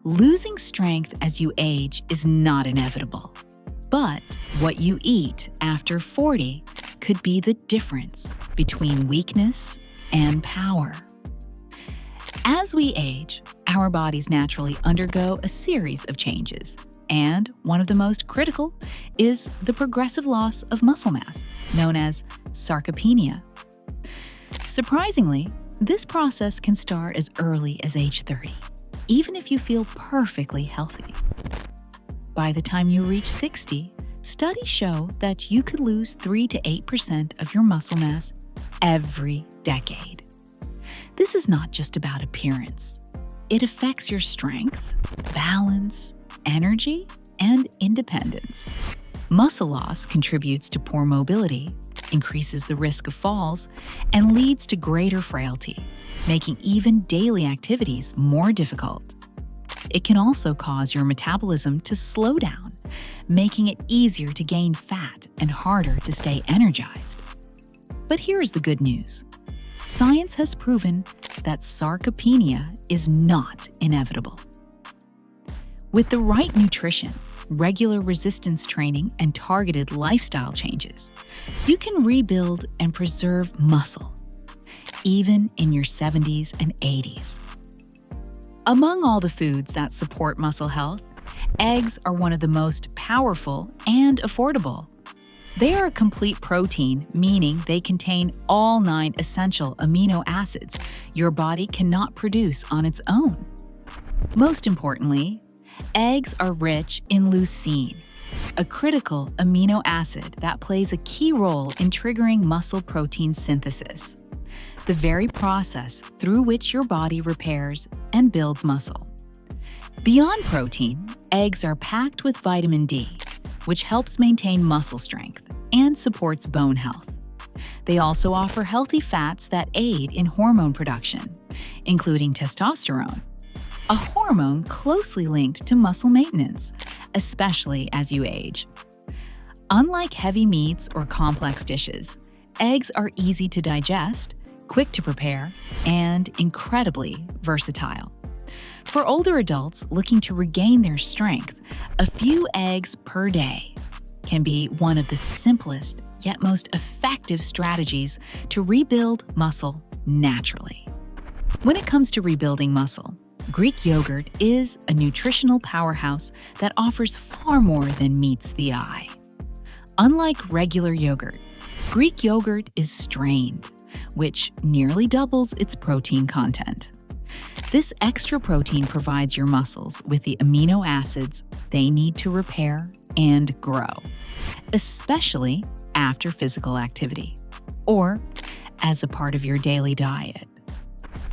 Losing strength as you age is not inevitable, but what you eat after 40 could be the difference between weakness and power. As we age, our bodies naturally undergo a series of changes, and one of the most critical is the progressive loss of muscle mass, known as sarcopenia. Surprisingly, this process can start as early as age 30, even if you feel perfectly healthy. By the time you reach 60, studies show that you could lose 3 to 8% of your muscle mass every decade. This is not just about appearance. It affects your strength, balance, energy, and independence. Muscle loss contributes to poor mobility, increases the risk of falls, and leads to greater frailty, making even daily activities more difficult. It can also cause your metabolism to slow down, making it easier to gain fat and harder to stay energized. But here's the good news. Science has proven that sarcopenia is not inevitable. With the right nutrition, regular resistance training, and targeted lifestyle changes, you can rebuild and preserve muscle, even in your 70s and 80s. Among all the foods that support muscle health, eggs are one of the most powerful and affordable. They are a complete protein, meaning they contain all 9 essential amino acids your body cannot produce on its own. Most importantly, eggs are rich in leucine, a critical amino acid that plays a key role in triggering muscle protein synthesis, the very process through which your body repairs and builds muscle. Beyond protein, eggs are packed with vitamin D, which helps maintain muscle strength and supports bone health. They also offer healthy fats that aid in hormone production, including testosterone, a hormone closely linked to muscle maintenance, especially as you age. Unlike heavy meats or complex dishes, eggs are easy to digest, quick to prepare, and incredibly versatile. For older adults looking to regain their strength, a few eggs per day can be one of the simplest yet most effective strategies to rebuild muscle naturally. When it comes to rebuilding muscle, Greek yogurt is a nutritional powerhouse that offers far more than meets the eye. Unlike regular yogurt, Greek yogurt is strained, which nearly doubles its protein content. This extra protein provides your muscles with the amino acids they need to repair and grow, especially after physical activity, or as a part of your daily diet.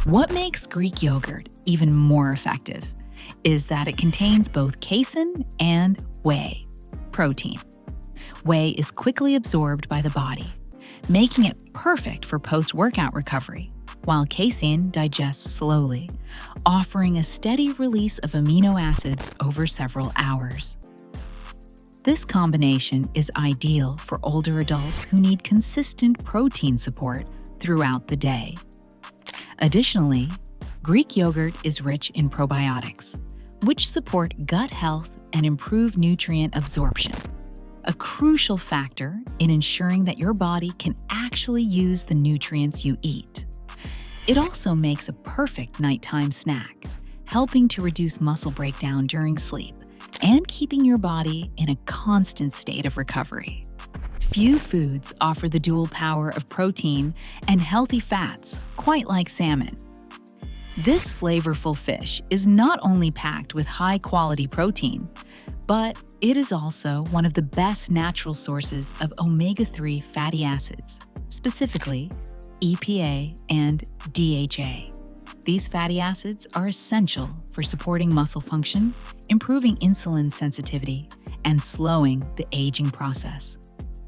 What makes Greek yogurt even more effective is that it contains both casein and whey protein. Whey is quickly absorbed by the body, making it perfect for post-workout recovery, while casein digests slowly, offering a steady release of amino acids over several hours. This combination is ideal for older adults who need consistent protein support throughout the day. Additionally, Greek yogurt is rich in probiotics, which support gut health and improve nutrient absorption, a crucial factor in ensuring that your body can actually use the nutrients you eat. It also makes a perfect nighttime snack, helping to reduce muscle breakdown during sleep and keeping your body in a constant state of recovery. Few foods offer the dual power of protein and healthy fats quite like salmon. This flavorful fish is not only packed with high-quality protein, but it is also one of the best natural sources of omega-3 fatty acids, specifically EPA and DHA. These fatty acids are essential for supporting muscle function, improving insulin sensitivity, and slowing the aging process,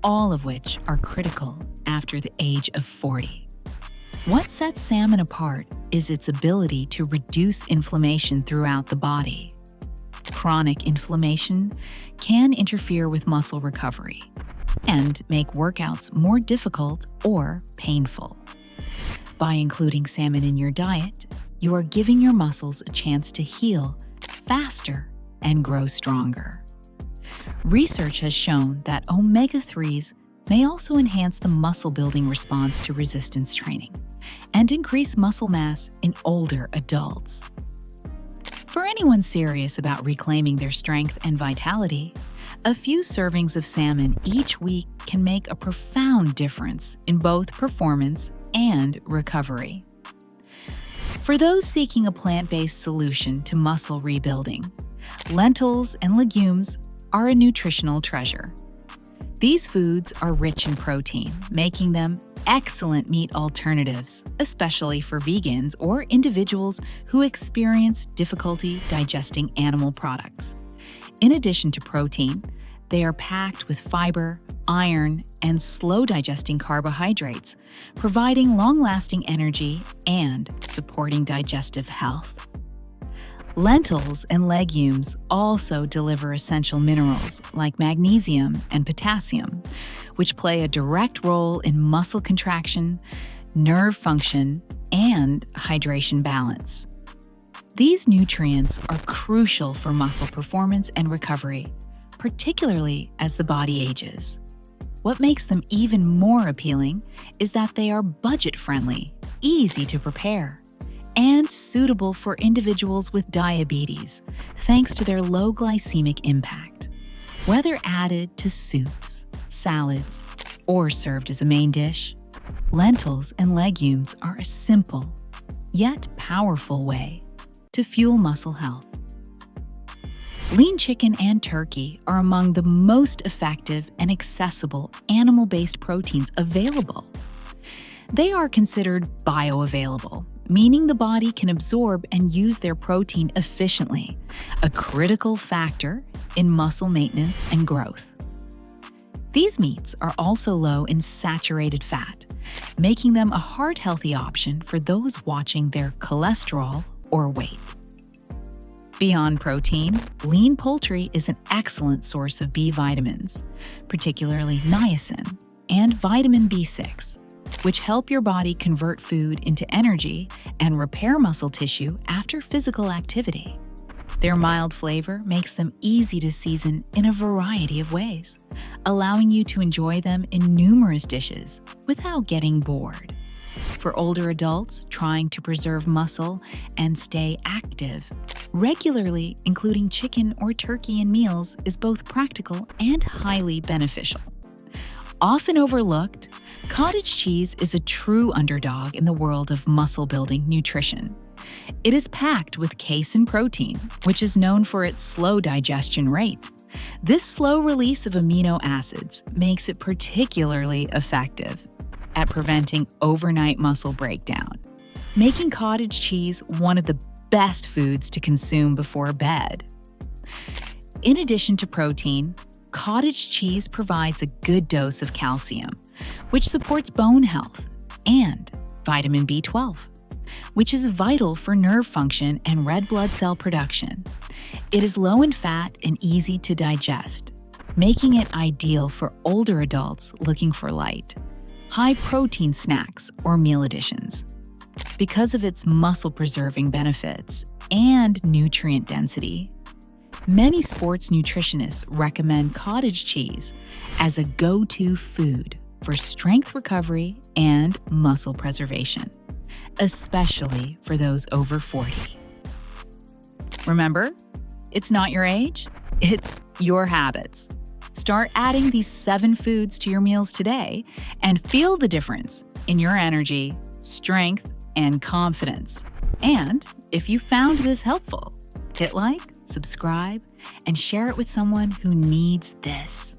all of which are critical after the age of 40. What sets salmon apart is its ability to reduce inflammation throughout the body. Chronic inflammation can interfere with muscle recovery and make workouts more difficult or painful. By including salmon in your diet, you are giving your muscles a chance to heal faster and grow stronger. Research has shown that omega-3s may also enhance the muscle-building response to resistance training and increase muscle mass in older adults. For anyone serious about reclaiming their strength and vitality, a few servings of salmon each week can make a profound difference in both performance and recovery. For those seeking a plant-based solution to muscle rebuilding, lentils and legumes are a nutritional treasure. These foods are rich in protein, making them excellent meat alternatives, especially for vegans or individuals who experience difficulty digesting animal products. In addition to protein, they are packed with fiber, iron, and slow-digesting carbohydrates, providing long-lasting energy and supporting digestive health. Lentils and legumes also deliver essential minerals like magnesium and potassium, which play a direct role in muscle contraction, nerve function, and hydration balance. These nutrients are crucial for muscle performance and recovery, particularly as the body ages. What makes them even more appealing is that they are budget-friendly, easy to prepare, and suitable for individuals with diabetes, thanks to their low glycemic impact. Whether added to soups, salads, or served as a main dish, lentils and legumes are a simple, yet powerful way to fuel muscle health. Lean chicken and turkey are among the most effective and accessible animal-based proteins available. They are considered bioavailable, meaning the body can absorb and use their protein efficiently, a critical factor in muscle maintenance and growth. These meats are also low in saturated fat, making them a heart-healthy option for those watching their cholesterol or weight. Beyond protein, lean poultry is an excellent source of B vitamins, particularly niacin and vitamin B6, which help your body convert food into energy and repair muscle tissue after physical activity. Their mild flavor makes them easy to season in a variety of ways, allowing you to enjoy them in numerous dishes without getting bored. For older adults trying to preserve muscle and stay active, regularly including chicken or turkey in meals is both practical and highly beneficial. Often overlooked, cottage cheese is a true underdog in the world of muscle-building nutrition. It is packed with casein protein, which is known for its slow digestion rate. This slow release of amino acids makes it particularly effective at preventing overnight muscle breakdown, making cottage cheese one of the best foods to consume before bed. In addition to protein, cottage cheese provides a good dose of calcium, which supports bone health, and vitamin B12, which is vital for nerve function and red blood cell production. It is low in fat and easy to digest, making it ideal for older adults looking for light, high-protein snacks or meal additions. Because of its muscle-preserving benefits and nutrient density, many sports nutritionists recommend cottage cheese as a go-to food for strength recovery and muscle preservation, especially for those over 40. Remember, it's not your age, it's your habits. Start adding these 7 foods to your meals today and feel the difference in your energy, strength, and confidence. And if you found this helpful, hit like, subscribe, and share it with someone who needs this.